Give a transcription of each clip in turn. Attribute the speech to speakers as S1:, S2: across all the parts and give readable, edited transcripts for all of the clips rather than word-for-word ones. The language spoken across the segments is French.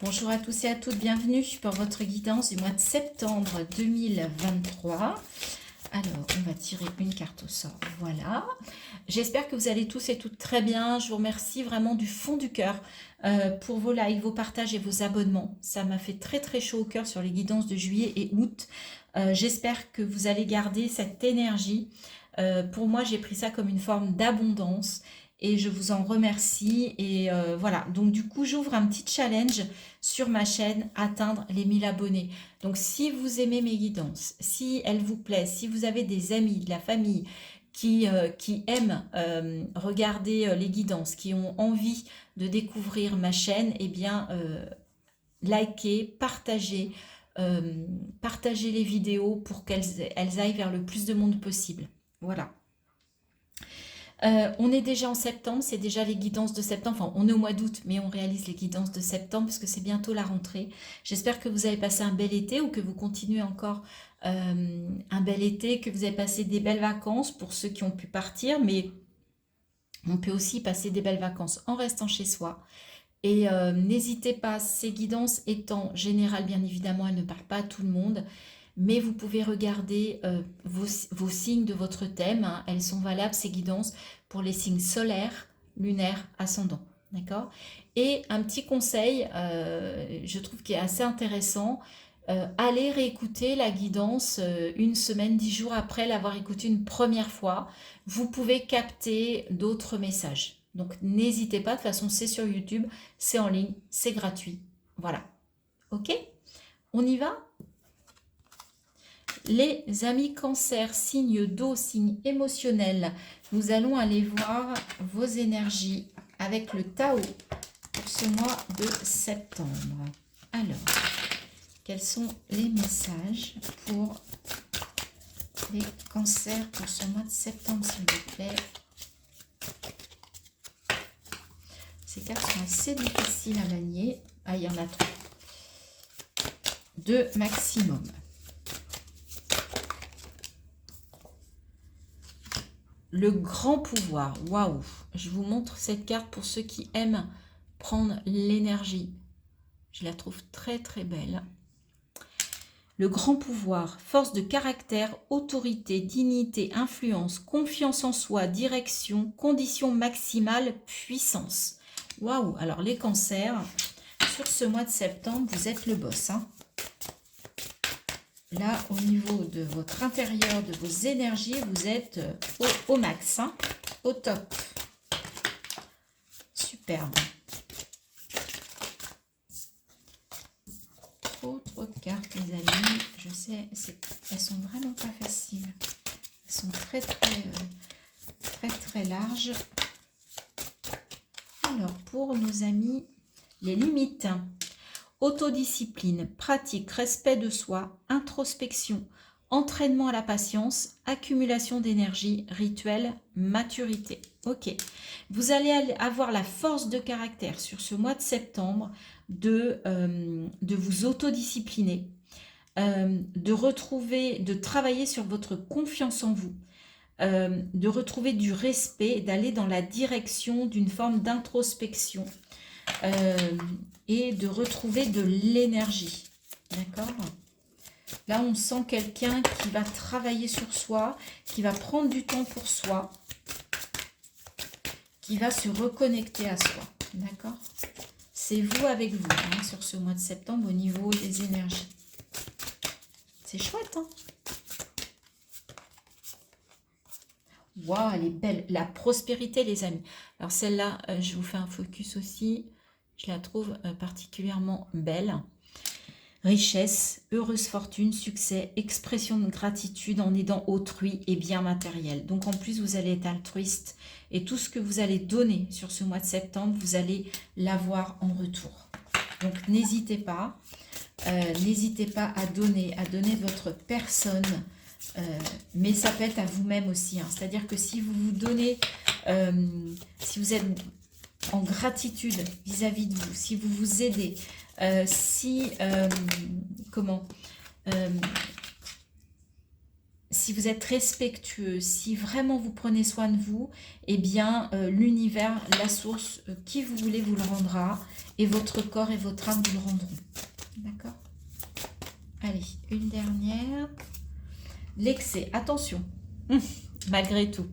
S1: Bonjour à tous et à toutes, bienvenue pour votre guidance du mois de septembre 2023. Alors, on va tirer une carte au sort, voilà. J'espère que vous allez tous et toutes très bien. Je vous remercie vraiment du fond du cœur pour vos likes, vos partages et vos abonnements. Ça m'a fait très très chaud au cœur sur les guidances de juillet et août. J'espère que vous allez garder cette énergie. Pour moi, j'ai pris ça comme une forme d'abondance. Et je vous en remercie. Et voilà, donc du coup, j'ouvre un petit challenge sur ma chaîne, atteindre les 1000 abonnés. Donc si vous aimez mes guidances, si elles vous plaisent, si vous avez des amis, de la famille qui aiment regarder les guidances, qui ont envie de découvrir ma chaîne, eh bien likez, partagez, partagez les vidéos pour qu'elles aillent vers le plus de monde possible. Voilà. On est déjà en septembre, c'est déjà les guidances de septembre. Enfin, on est au mois d'août, mais on réalise les guidances de septembre parce que c'est bientôt la rentrée. J'espère que vous avez passé un bel été ou que vous continuez encore un bel été, que vous avez passé des belles vacances pour ceux qui ont pu partir, mais on peut aussi passer des belles vacances en restant chez soi. Et n'hésitez pas, ces guidances étant générales, bien évidemment, elles ne parlent pas à tout le monde, mais vous pouvez regarder vos signes de votre thème, hein. Elles sont valables, ces guidances, pour les signes solaires, lunaires, ascendants. D'accord? Et un petit conseil, je trouve qui est assez intéressant, allez réécouter la guidance une semaine, 10 jours après l'avoir écoutée une première fois. Vous pouvez capter d'autres messages. Donc n'hésitez pas, de toute façon c'est sur YouTube, c'est en ligne, c'est gratuit. Voilà. Ok? On y va? Les amis cancer, signe d'eau, signe émotionnel, nous allons aller voir vos énergies avec le Tao pour ce mois de septembre. Alors, quels sont les messages pour les cancers pour ce mois de septembre, s'il vous plaît? Ces cartes sont assez difficiles à manier. Ah, il y en a trois. Deux maximum. Le grand pouvoir. Waouh! Je vous montre cette carte pour ceux qui aiment prendre l'énergie. Je la trouve très très belle. Le grand pouvoir, force de caractère, autorité, dignité, influence, confiance en soi, direction, condition maximale, puissance. Waouh! Alors les cancers, sur ce mois de septembre, vous êtes le boss, hein. Là, au niveau de votre intérieur, de vos énergies, vous êtes au max, hein, au top. Superbe. Trop de cartes, les amis. Je sais, elles sont vraiment pas faciles. Elles sont très larges. Alors, pour nos amis, les limites. Autodiscipline, pratique, respect de soi, introspection, entraînement à la patience, accumulation d'énergie, rituel, maturité. Ok. Vous allez avoir la force de caractère sur ce mois de septembre de vous autodiscipliner, de travailler sur votre confiance en vous, de retrouver du respect, d'aller dans la direction d'une forme d'introspection. Et de retrouver de l'énergie. D'accord? Là, on sent quelqu'un qui va travailler sur soi, qui va prendre du temps pour soi, qui va se reconnecter à soi. D'accord? C'est vous avec vous, hein, sur ce mois de septembre au niveau des énergies. C'est chouette, hein? Waouh, elle est belle. La prospérité, les amis. Alors celle-là, je vous fais un focus aussi. Je la trouve particulièrement belle. Richesse, heureuse fortune, succès, expression de gratitude en aidant autrui et bien matériel. Donc en plus, vous allez être altruiste. Et tout ce que vous allez donner sur ce mois de septembre, vous allez l'avoir en retour. Donc n'hésitez pas. N'hésitez pas à donner de votre personne. Mais ça peut être à vous-même aussi, hein. C'est-à-dire que si vous vous donnez, si vous êtes en gratitude vis-à-vis de vous, si vous vous aidez, si vous êtes respectueux, si vraiment vous prenez soin de vous, eh bien l'univers, la source, qui vous voulez vous le rendra, et votre corps et votre âme vous le rendront. D'accord? Allez, une dernière. L'excès, attention, malgré tout.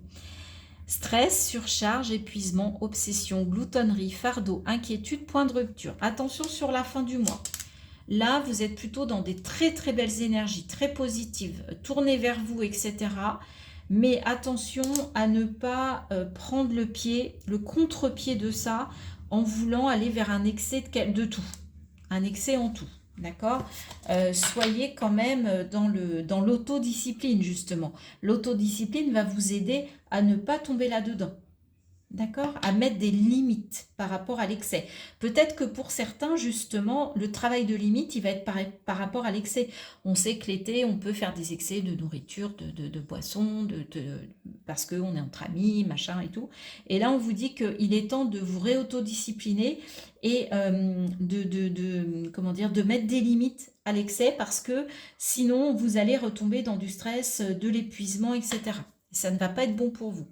S1: Stress, surcharge, épuisement, obsession, gloutonnerie, fardeau, inquiétude, point de rupture. Attention sur la fin du mois. Là, vous êtes plutôt dans des très très belles énergies, très positives. Tournez vers vous, etc. Mais attention à ne pas prendre le pied, le contre-pied de ça, en voulant aller vers un excès de tout. Un excès en tout. D'accord? Soyez quand même dans l'autodiscipline, justement. L'autodiscipline va vous aider à ne pas tomber là-dedans. D'accord? À mettre des limites par rapport à l'excès. Peut-être que pour certains, justement, le travail de limite, il va être par rapport à l'excès. On sait que l'été, on peut faire des excès de nourriture, de boissons, parce qu'on est entre amis, machin et tout. Et là, on vous dit qu'il est temps de vous réautodiscipliner et comment dire, de mettre des limites à l'excès, parce que sinon, vous allez retomber dans du stress, de l'épuisement, etc. Et ça ne va pas être bon pour vous.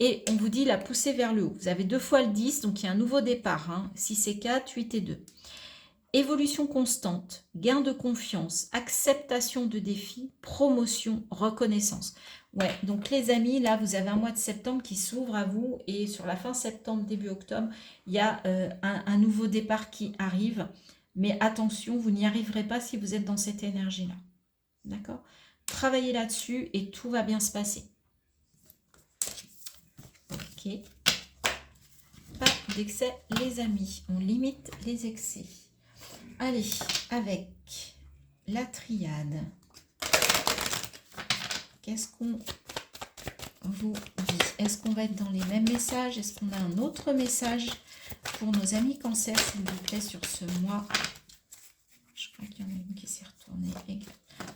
S1: Et on vous dit la pousser vers le haut. Vous avez 2 fois le 10, donc il y a un nouveau départ. 6 et 4, 8 et 2. Évolution constante, gain de confiance, acceptation de défis, promotion, reconnaissance. Ouais, donc les amis, là, vous avez un mois de septembre qui s'ouvre à vous. Et sur la fin septembre, début octobre, il y a un nouveau départ qui arrive. Mais attention, vous n'y arriverez pas si vous êtes dans cette énergie-là. D'accord? Travaillez là-dessus et tout va bien se passer. Ok. Pas d'excès, les amis. On limite les excès. Allez, avec la triade. Qu'est-ce qu'on vous dit? Est-ce qu'on va être dans les mêmes messages? Est-ce qu'on a un autre message pour nos amis cancer, s'il vous plaît, sur ce mois? Je crois qu'il y en a une qui s'est retournée.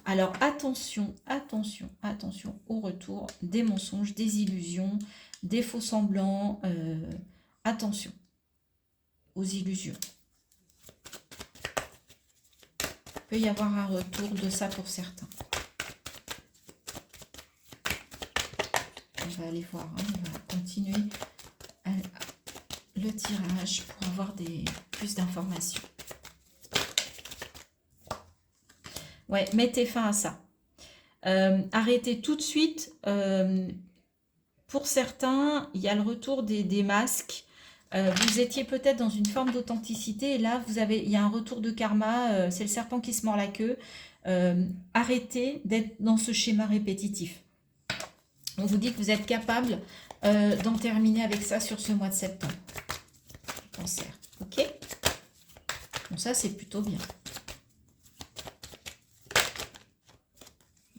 S1: Alors, attention, attention, attention au retour des mensonges, des illusions, des faux semblants. Attention aux illusions. Il peut y avoir un retour de ça pour certains. On va aller voir, on va continuer le tirage pour avoir plus d'informations. Ouais, mettez fin à ça. Arrêtez tout de suite. Pour certains, il y a le retour des masques. Vous étiez peut-être dans une forme d'authenticité et là, il y a un retour de karma. C'est le serpent qui se mord la queue. Arrêtez d'être dans ce schéma répétitif. On vous dit que vous êtes capable d'en terminer avec ça sur ce mois de septembre. Cancer. Ok? Bon, ça, c'est plutôt bien.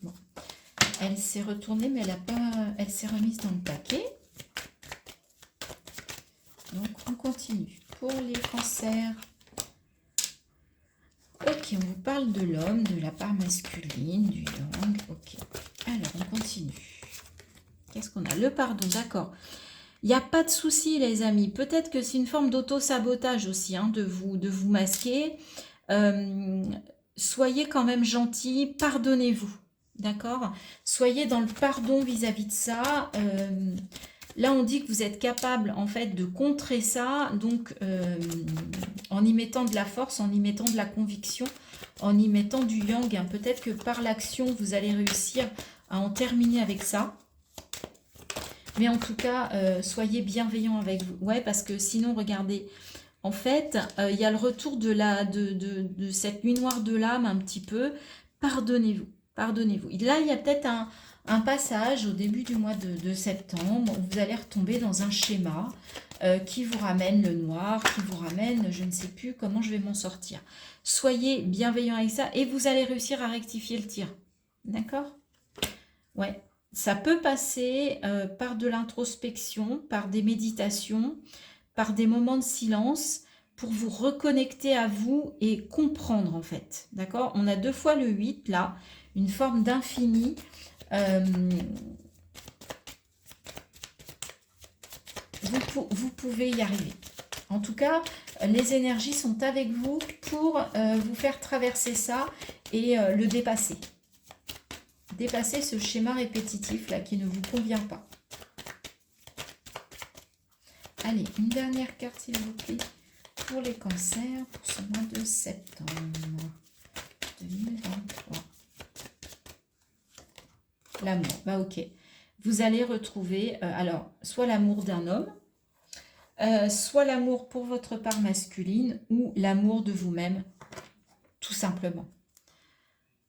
S1: Bon. Elle s'est retournée, mais elle s'est remise dans le paquet. Donc, on continue. Pour les cancers. Ok, on vous parle de l'homme, de la part masculine, du yang. Ok. Alors, on continue. Qu'est-ce qu'on a? Le pardon, d'accord. Il n'y a pas de souci, les amis. Peut-être que c'est une forme d'auto-sabotage aussi, de vous masquer. Soyez quand même gentils, pardonnez-vous. D'accord? Soyez dans le pardon vis-à-vis de ça. Là, on dit que vous êtes capable, en fait, de contrer ça. Donc, en y mettant de la force, en y mettant de la conviction, en y mettant du yang. Peut-être que par l'action, vous allez réussir à en terminer avec ça. Mais en tout cas, soyez bienveillants avec vous. Ouais, parce que sinon, regardez, en fait, il y a le retour de cette nuit noire de l'âme un petit peu. Pardonnez-vous, pardonnez-vous. Là, il y a peut-être un passage au début du mois de septembre où vous allez retomber dans un schéma qui vous ramène le noir, qui vous ramène, je ne sais plus comment je vais m'en sortir. Soyez bienveillants avec ça et vous allez réussir à rectifier le tir. D'accord? Ouais. Ça peut passer par de l'introspection, par des méditations, par des moments de silence pour vous reconnecter à vous et comprendre en fait. D'accord? On a 2 fois le 8 là, une forme d'infini. Vous pouvez y arriver. En tout cas, les énergies sont avec vous pour vous faire traverser ça et le dépasser. dépasser ce schéma répétitif là qui ne vous convient pas. Allez, une dernière carte s'il vous plaît pour les cancers pour ce mois de septembre 2023. L'amour, bah ok. Vous allez retrouver, alors, soit l'amour d'un homme, soit l'amour pour votre part masculine ou l'amour de vous-même, tout simplement.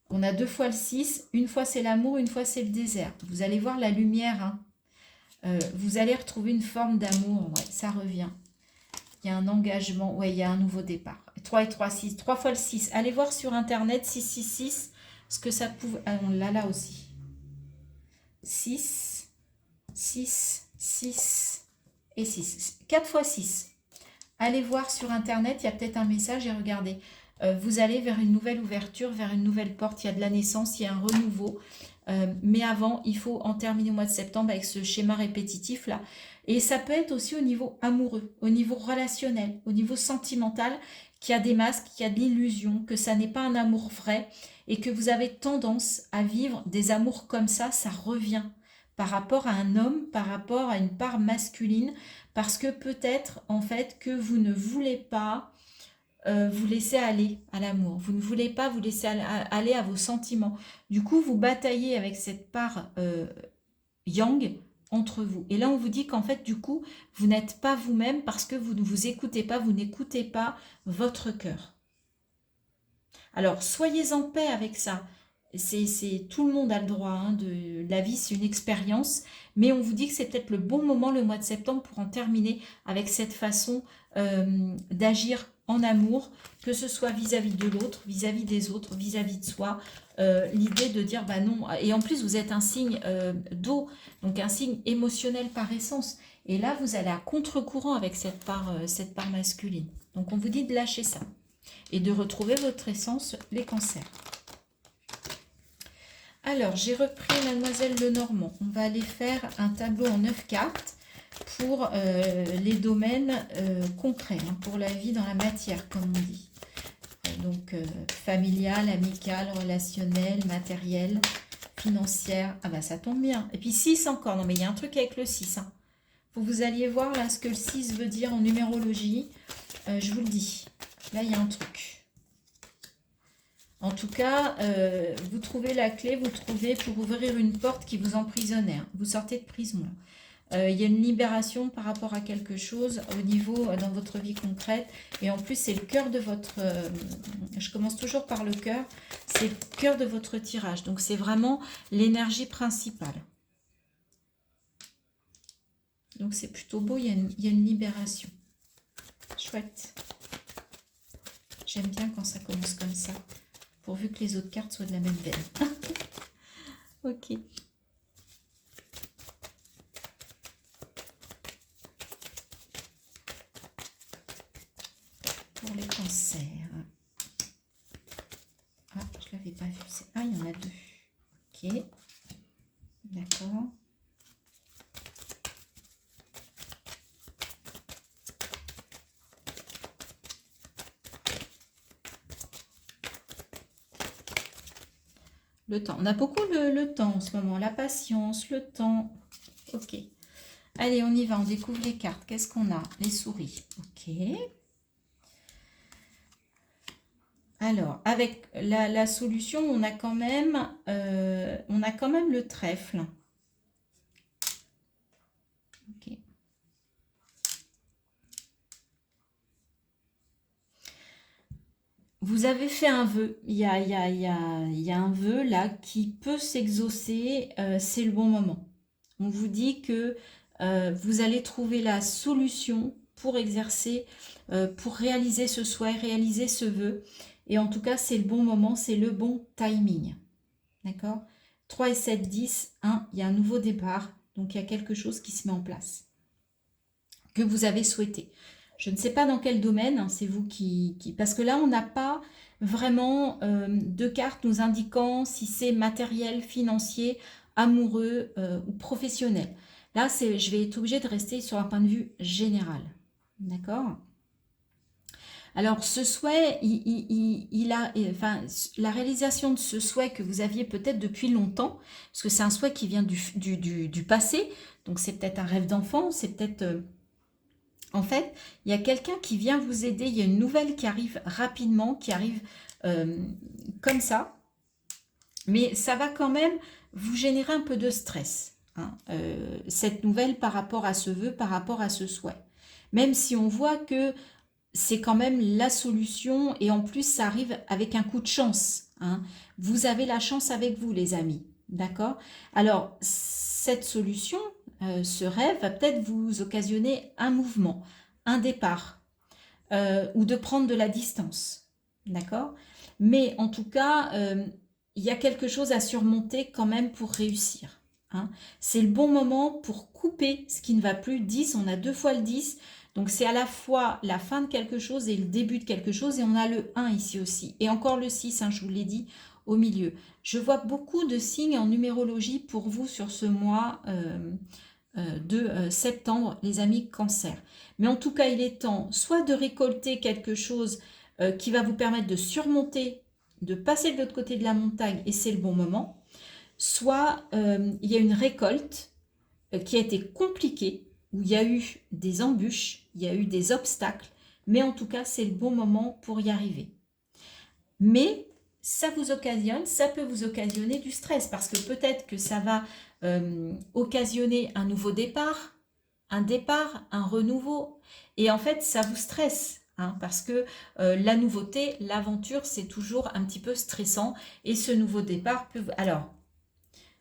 S1: On a 2 fois le 6, une fois c'est l'amour, une fois c'est le désert. Vous allez voir la lumière, hein. Vous allez retrouver une forme d'amour, ouais, ça revient. Il y a un engagement, ouais, il y a un nouveau départ. 3 et 3, 6, 3 fois le 6. Allez voir sur internet 666, ce que ça pouvait... Ah, on l'a là aussi. 6, 6, 6 et 6. 4 fois 6. Allez voir sur internet, il y a peut-être un message et regardez. Vous allez vers une nouvelle ouverture, vers une nouvelle porte. Il y a de la naissance, il y a un renouveau. Mais avant, il faut en terminer au mois de septembre avec ce schéma répétitif là. Et ça peut être aussi au niveau amoureux, au niveau relationnel, au niveau sentimental, qu'il y a des masques, qu'il y a de l'illusion, que ça n'est pas un amour vrai et que vous avez tendance à vivre des amours comme ça revient par rapport à un homme, par rapport à une part masculine, parce que peut-être en fait que vous ne voulez pas vous laisser aller à l'amour. Vous ne voulez pas vous laisser aller à vos sentiments. Du coup, vous bataillez avec cette part yang entre vous. Et là, on vous dit qu'en fait, du coup, vous n'êtes pas vous-même parce que vous ne vous écoutez pas, vous n'écoutez pas votre cœur. Alors, soyez en paix avec ça. Tout le monde a le droit, hein, la vie, c'est une expérience. Mais on vous dit que c'est peut-être le bon moment, le mois de septembre, pour en terminer avec cette façon d'agir en amour, que ce soit vis-à-vis de l'autre, vis-à-vis des autres, vis-à-vis de soi. L'idée de dire, bah non, et en plus vous êtes un signe d'eau, donc un signe émotionnel par essence. Et là, vous allez à contre-courant avec cette part masculine. Donc on vous dit de lâcher ça et de retrouver votre essence, les cancers. Alors, j'ai repris Mademoiselle Lenormand. On va aller faire un tableau en 9 cartes pour les domaines concrets, hein, pour la vie dans la matière, comme on dit. Donc, familial, amical, relationnel, matériel, financière. Ah bah, ça tombe bien. Et puis 6 encore. Non, mais il y a un truc avec le 6. Hein. Faut que vous alliez voir là ce que le 6 veut dire en numérologie. Je vous le dis. Là, il y a un truc. En tout cas, vous trouvez la clé, vous trouvez pour ouvrir une porte qui vous emprisonnait. Hein. Vous sortez de prison. Il y a une libération par rapport à quelque chose au niveau dans votre vie concrète. Et en plus, c'est le cœur de votre... je commence toujours par le cœur. C'est le cœur de votre tirage. Donc, c'est vraiment l'énergie principale. Donc, c'est plutôt beau. Il y a une libération. Chouette. J'aime bien quand ça commence comme ça. Pourvu que les autres cartes soient de la même veine. Ok. Pour les cancers. Ah, je ne l'avais pas vu. Ah, il y en a 2. Ok. D'accord. Le temps. On a beaucoup le temps en ce moment. La patience, le temps. Ok. Allez, on y va. On découvre les cartes. Qu'est-ce qu'on a? Les souris. Ok. Alors, avec la solution, on a quand même le trèfle. Ok. Vous avez fait un vœu. Il y a un vœu là qui peut s'exaucer. C'est le bon moment. On vous dit que vous allez trouver la solution pour exercer, pour réaliser ce souhait, réaliser ce vœu. Et en tout cas, c'est le bon moment, c'est le bon timing. D'accord? 3 et 7, 10, 1, il y a un nouveau départ. Donc, il y a quelque chose qui se met en place que vous avez souhaité. Je ne sais pas dans quel domaine, hein, c'est vous qui... Parce que là, on n'a pas vraiment de cartes nous indiquant si c'est matériel, financier, amoureux ou professionnel. Là, je vais être obligée de rester sur un point de vue général. D'accord? Alors, ce souhait, enfin, la réalisation de ce souhait que vous aviez peut-être depuis longtemps, parce que c'est un souhait qui vient du passé, donc c'est peut-être un rêve d'enfant, c'est peut-être... en fait, il y a quelqu'un qui vient vous aider, il y a une nouvelle qui arrive rapidement, qui arrive comme ça, mais ça va quand même vous générer un peu de stress, hein, cette nouvelle par rapport à ce vœu, par rapport à ce souhait. Même si on voit que c'est quand même la solution et en plus ça arrive avec un coup de chance, hein. Vous avez la chance avec vous les amis, d'accord? Alors cette solution, ce rêve va peut-être vous occasionner un mouvement, un départ ou de prendre de la distance, d'accord? Mais en tout cas, il y a quelque chose à surmonter quand même pour réussir, hein. C'est le bon moment pour couper ce qui ne va plus. 10, on a 2 fois le 10. Donc c'est à la fois la fin de quelque chose et le début de quelque chose. Et on a le 1 ici aussi. Et encore le 6, hein, je vous l'ai dit, au milieu. Je vois beaucoup de signes en numérologie pour vous sur ce mois de septembre, les amis Cancer. Mais en tout cas, il est temps soit de récolter quelque chose qui va vous permettre de surmonter, de passer de l'autre côté de la montagne, et c'est le bon moment, soit il y a une récolte qui a été compliquée, où il y a eu des embûches, il y a eu des obstacles, mais en tout cas, c'est le bon moment pour y arriver. Mais ça peut vous occasionner du stress, parce que peut-être que ça va occasionner un nouveau départ, un renouveau, et en fait, ça vous stresse. Hein, parce que la nouveauté, l'aventure, c'est toujours un petit peu stressant, et ce nouveau départ peut... Alors,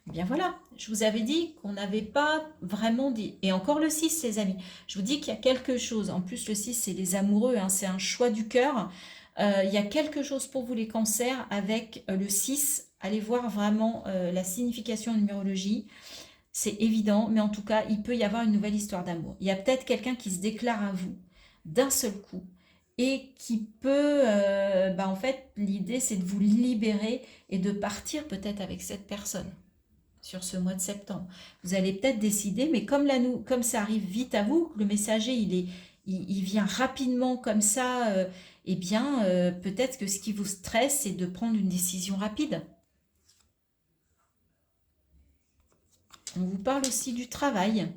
S1: eh bien voilà, je vous avais dit qu'on n'avait pas vraiment dit, et encore le 6 les amis, je vous dis qu'il y a quelque chose, en plus le 6 c'est les amoureux, hein, c'est un choix du cœur, il y a quelque chose pour vous les cancers avec le 6, allez voir vraiment la signification en numérologie, c'est évident, mais en tout cas il peut y avoir une nouvelle histoire d'amour, il y a peut-être quelqu'un qui se déclare à vous d'un seul coup, et qui peut, en fait l'idée c'est de vous libérer et de partir peut-être avec cette personne sur ce mois de septembre. Vous allez peut-être décider, mais comme ça arrive vite à vous, le messager il vient rapidement comme ça, eh bien peut-être que ce qui vous stresse, c'est de prendre une décision rapide. On vous parle aussi du travail.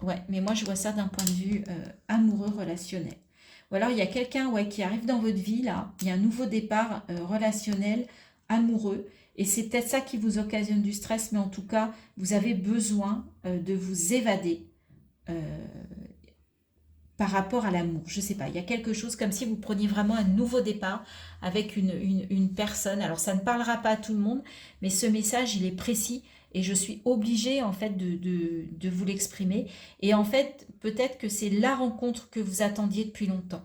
S1: Ouais, mais moi je vois ça d'un point de vue amoureux, relationnel. Ou alors il y a quelqu'un qui arrive dans votre vie, là, il y a un nouveau départ relationnel, amoureux, et c'est peut-être ça qui vous occasionne du stress, mais en tout cas, vous avez besoin de vous évader par rapport à l'amour. Je ne sais pas, il y a quelque chose comme si vous preniez vraiment un nouveau départ avec une personne. Alors ça ne parlera pas à tout le monde, mais ce message, il est précis. Et je suis obligée en fait de vous l'exprimer. Et en fait, peut-être que c'est la rencontre que vous attendiez depuis longtemps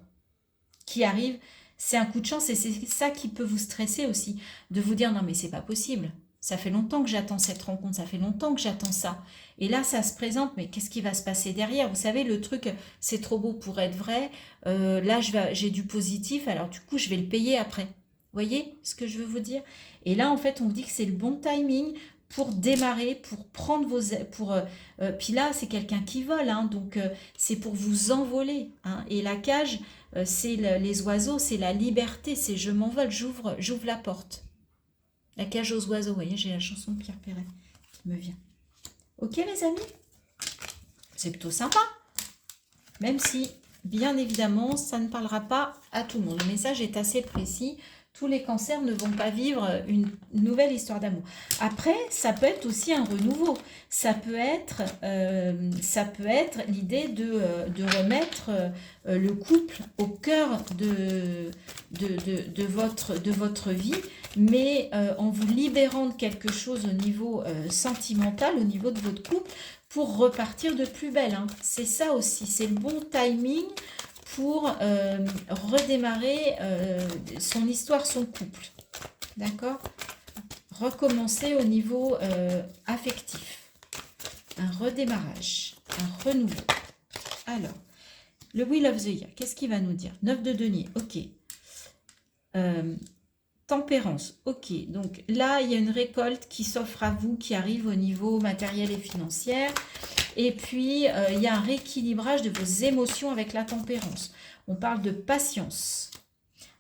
S1: qui arrive. C'est un coup de chance et c'est ça qui peut vous stresser aussi. De vous dire non mais c'est pas possible. Ça fait longtemps que j'attends cette rencontre, ça fait longtemps que j'attends ça. Et là, ça se présente, mais qu'est-ce qui va se passer derrière? Vous savez, le truc, c'est trop beau pour être vrai. Là, j'ai du positif, alors du coup, je vais le payer après. Vous voyez ce que je veux vous dire? Et là, en fait, on vous dit que c'est le bon timing pour démarrer, pour prendre puis là, c'est quelqu'un qui vole, hein, donc c'est pour vous envoler. Hein, et la cage, c'est les oiseaux, c'est la liberté, c'est je m'envole, j'ouvre la porte. La cage aux oiseaux, vous voyez, j'ai la chanson de Pierre Perret qui me vient. Ok les amis? C'est plutôt sympa. Même si, bien évidemment, ça ne parlera pas à tout le monde. Le message est assez précis. Tous les cancers ne vont pas vivre une nouvelle histoire d'amour. Après, ça peut être aussi un renouveau. Ça peut être l'idée de remettre le couple au cœur de votre vie, mais en vous libérant de quelque chose au niveau sentimental, au niveau de votre couple, pour repartir de plus belle. Hein. C'est ça aussi, c'est le bon timing pour redémarrer son histoire, son couple. D'accord? Recommencer au niveau affectif. Un redémarrage, un renouveau. Alors, le Wheel of the Year, qu'est-ce qu'il va nous dire? 9 de denier, ok. Tempérance, ok. Donc là, il y a une récolte qui s'offre à vous, qui arrive au niveau matériel et financier. Et puis, il y a un rééquilibrage de vos émotions avec la tempérance. On parle de patience.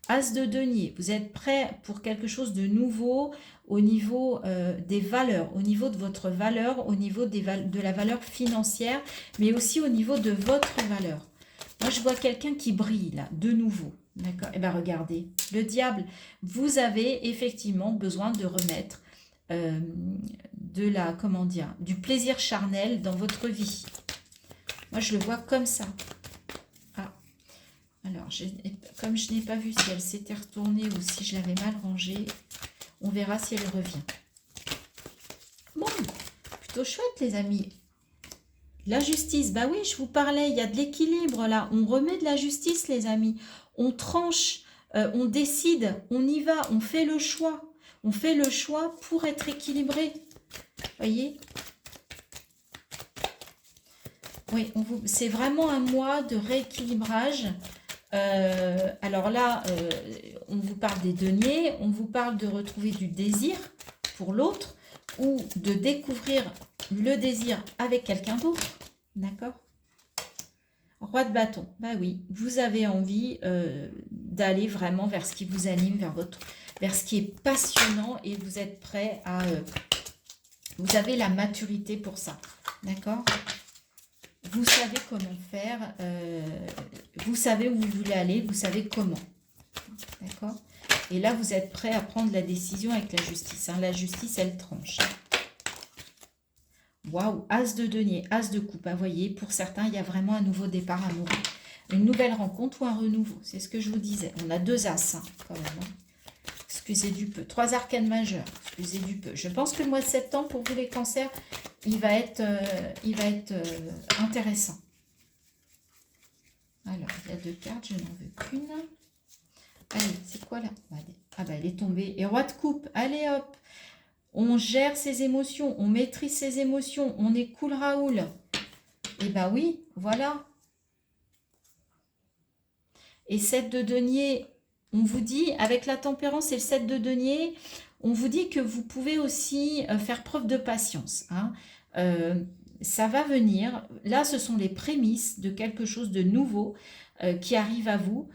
S1: As de denier, vous êtes prêt pour quelque chose de nouveau au niveau des valeurs, au niveau de votre valeur, au niveau de la valeur financière, mais aussi au niveau de votre valeur. Moi, je vois quelqu'un qui brille là, de nouveau. D'accord? Eh bien, regardez, le diable, vous avez effectivement besoin de remettre de la, comment dire, du plaisir charnel dans votre vie. Moi, je le vois comme ça. Ah, alors, comme je n'ai pas vu si elle s'était retournée ou si je l'avais mal rangée, on verra si elle revient. Bon, plutôt chouette, les amis. La justice, bah oui, je vous parlais, il y a de l'équilibre là. On remet de la justice, les amis. On tranche, on décide, on y va, on fait le choix. On fait le choix pour être équilibré. Voyez? Oui, c'est vraiment un mois de rééquilibrage. Alors là, on vous parle des deniers, on vous parle de retrouver du désir pour l'autre ou de découvrir le désir avec quelqu'un d'autre. D'accord? Roi de bâton, bah oui, vous avez envie d'aller vraiment vers ce qui vous anime, vers ce qui est passionnant et vous êtes prêt à... vous avez la maturité pour ça, d'accord? Vous savez comment faire, vous savez où vous voulez aller, vous savez comment, d'accord? Et là, vous êtes prêt à prendre la décision avec la justice, hein. La justice, elle tranche. Waouh, as de denier, as de coupe. Vous voyez, pour certains, il y a vraiment un nouveau départ amoureux. Une nouvelle rencontre ou un renouveau. C'est ce que je vous disais. On a deux as, hein, quand même. Hein. Excusez du peu. 3 arcanes majeures. Excusez du peu. Je pense que le mois de septembre, pour vous les cancers, il va être intéressant. Alors, il y a 2 cartes. Je n'en veux qu'une. Allez, c'est quoi là? Ah bah, elle est tombée. Et roi de coupe. Allez, hop. On gère ses émotions, on maîtrise ses émotions, on est cool Raoul. Et ben oui, voilà. Et 7 de denier, on vous dit, avec la tempérance et le 7 de denier, on vous dit que vous pouvez aussi faire preuve de patience. Hein. Ça va venir. Là, ce sont les prémices de quelque chose de nouveau qui arrive à vous.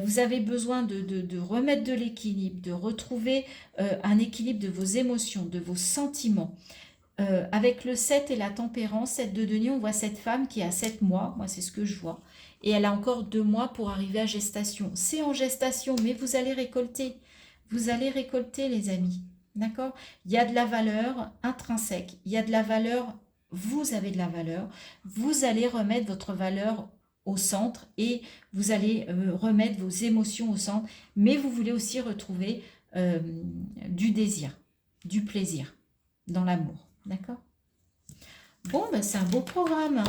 S1: Vous avez besoin de remettre de l'équilibre, de retrouver un équilibre de vos émotions, de vos sentiments. Avec le 7 et la tempérance, 7 de denier, on voit cette femme qui a 7 mois, moi c'est ce que je vois, et elle a encore 2 mois pour arriver à gestation. C'est en gestation, mais vous allez récolter les amis, d'accord? Il y a de la valeur intrinsèque, il y a de la valeur, vous avez de la valeur, vous allez remettre votre valeur au centre et vous allez remettre vos émotions au centre, mais vous voulez aussi retrouver du désir, du plaisir dans l'amour, d'accord? Bon, ben c'est un beau programme.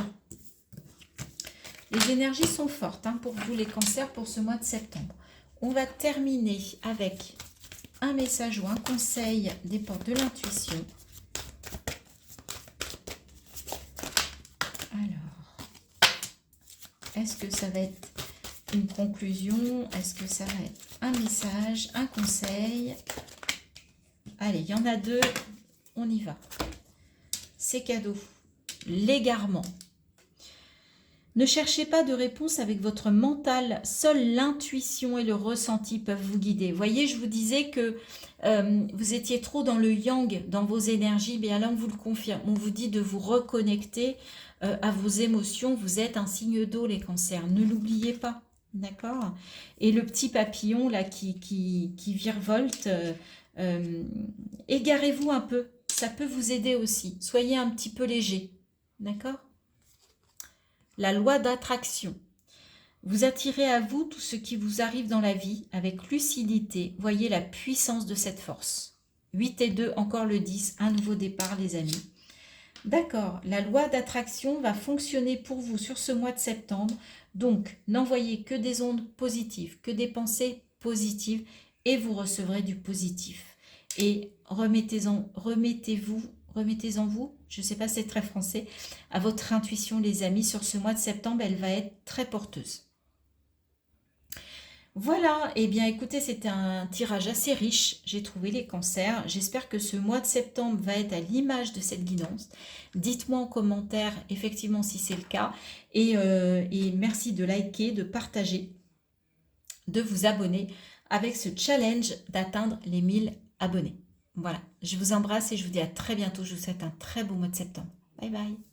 S1: Les énergies sont fortes hein, pour vous les cancers pour ce mois de septembre. On va terminer avec un message ou un conseil des portes de l'intuition. Est-ce que ça va être une conclusion? Est-ce que ça va être un message, un conseil? Allez, il y en a 2. On y va. C'est cadeau. L'égarement. Ne cherchez pas de réponse avec votre mental. Seule l'intuition et le ressenti peuvent vous guider. Vous voyez, je vous disais que vous étiez trop dans le yang, dans vos énergies. Bien là, on vous le confirme. On vous dit de vous reconnecter à vos émotions. Vous êtes un signe d'eau, les cancers. Ne l'oubliez pas. D'accord? Et le petit papillon là qui virevolte, égarez-vous un peu. Ça peut vous aider aussi. Soyez un petit peu léger. D'accord? La loi d'attraction. Vous attirez à vous tout ce qui vous arrive dans la vie avec lucidité. Voyez la puissance de cette force. 8 et 2, encore le 10. Un nouveau départ, les amis. D'accord, la loi d'attraction va fonctionner pour vous sur ce mois de septembre. Donc, n'envoyez que des ondes positives, que des pensées positives et vous recevrez du positif. Et remettez-en vous, je ne sais pas si c'est très français, à votre intuition les amis. Sur ce mois de septembre, elle va être très porteuse. Voilà, eh bien écoutez, c'était un tirage assez riche. J'ai trouvé les cancers. J'espère que ce mois de septembre va être à l'image de cette guidance. Dites-moi en commentaire effectivement si c'est le cas. Et merci de liker, de partager, de vous abonner avec ce challenge d'atteindre les 1000 abonnés. Voilà, je vous embrasse et je vous dis à très bientôt. Je vous souhaite un très beau mois de septembre. Bye bye.